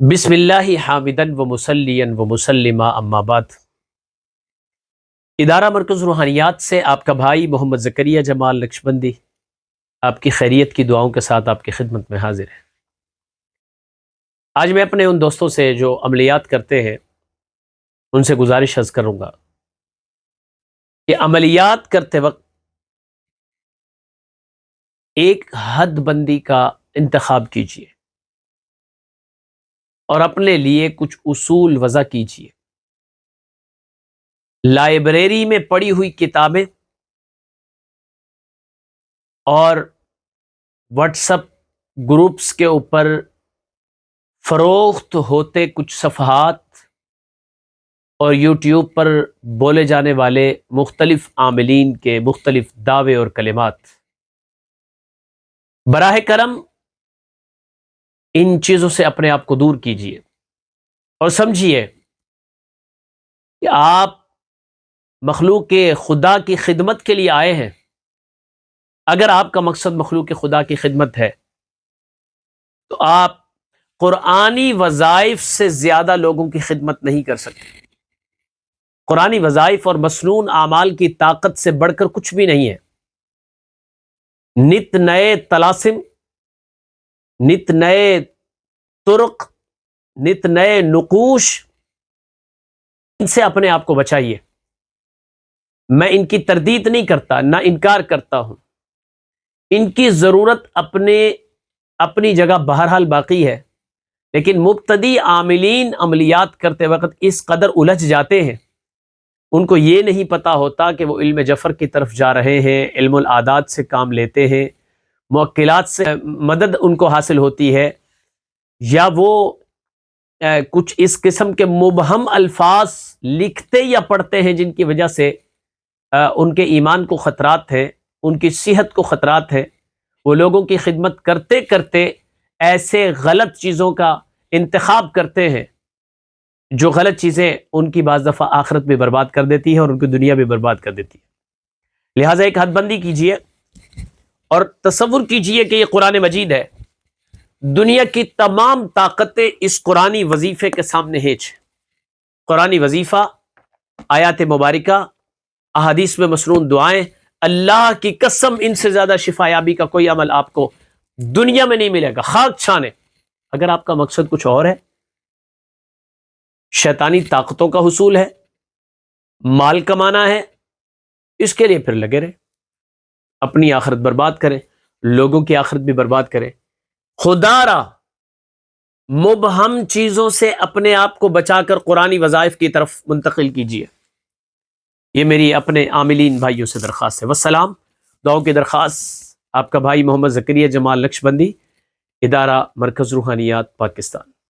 بسم اللہ حامدن و مسلین و مسلمہ اما بعد۔ ادارہ مرکز روحانیات سے آپ کا بھائی محمد زکریا جمال نقشبندی آپ کی خیریت کی دعاؤں کے ساتھ آپ کی خدمت میں حاضر ہے۔ آج میں اپنے ان دوستوں سے جو عملیات کرتے ہیں ان سے گزارش عرض کروں گا کہ عملیات کرتے وقت ایک حد بندی کا انتخاب کیجیے اور اپنے لیے کچھ اصول وضع کیجیے۔ لائبریری میں پڑی ہوئی کتابیں اور واٹس ایپ گروپس کے اوپر فروخت ہوتے کچھ صفحات اور یوٹیوب پر بولے جانے والے مختلف عاملین کے مختلف دعوے اور کلمات، براہ کرم ان چیزوں سے اپنے آپ کو دور کیجیے اور سمجھیے کہ آپ مخلوق خدا کی خدمت کے لیے آئے ہیں۔ اگر آپ کا مقصد مخلوق خدا کی خدمت ہے تو آپ قرآنی وظائف سے زیادہ لوگوں کی خدمت نہیں کر سکتے۔ قرآنی وظائف اور مسنون اعمال کی طاقت سے بڑھ کر کچھ بھی نہیں ہے۔ نت نئے طلاسم، نت نئے طرق، نت نئے نقوش، ان سے اپنے آپ کو بچائیے۔ میں ان کی تردید نہیں کرتا، نہ انکار کرتا ہوں، ان کی ضرورت اپنی جگہ بہرحال باقی ہے، لیکن مبتدی عاملین عملیات کرتے وقت اس قدر الجھ جاتے ہیں، ان کو یہ نہیں پتا ہوتا کہ وہ علم جفر کی طرف جا رہے ہیں، علم العادات سے کام لیتے ہیں، موکلات سے مدد ان کو حاصل ہوتی ہے، یا وہ کچھ اس قسم کے مبہم الفاظ لکھتے یا پڑھتے ہیں جن کی وجہ سے ان کے ایمان کو خطرات ہیں، ان کی صحت کو خطرات ہیں۔ وہ لوگوں کی خدمت کرتے کرتے ایسے غلط چیزوں کا انتخاب کرتے ہیں جو غلط چیزیں ان کی بعض دفعہ آخرت بھی برباد کر دیتی ہے اور ان کی دنیا بھی برباد کر دیتی ہے۔ لہٰذا ایک حد بندی کیجئے اور تصور کیجئے کہ یہ قرآن مجید ہے، دنیا کی تمام طاقتیں اس قرآنی وظیفے کے سامنے ہیچ ہیں۔ قرآنی وظیفہ، آیات مبارکہ، احادیث میں مسنون دعائیں، اللہ کی قسم ان سے زیادہ شفا یابی کا کوئی عمل آپ کو دنیا میں نہیں ملے گا، خاک چھانے۔ اگر آپ کا مقصد کچھ اور ہے، شیطانی طاقتوں کا حصول ہے، مال کمانا ہے، اس کے لیے پھر لگے رہے، اپنی آخرت برباد کریں، لوگوں کی آخرت بھی برباد کریں۔ خدا را مبہم چیزوں سے اپنے آپ کو بچا کر قرآنی وظائف کی طرف منتقل کیجیے۔ یہ میری اپنے عاملین بھائیوں سے درخواست ہے۔ والسلام، دعاؤں کی درخواست، آپ کا بھائی محمد زکریا جمال نقشبندی، ادارہ مرکز روحانیات، پاکستان۔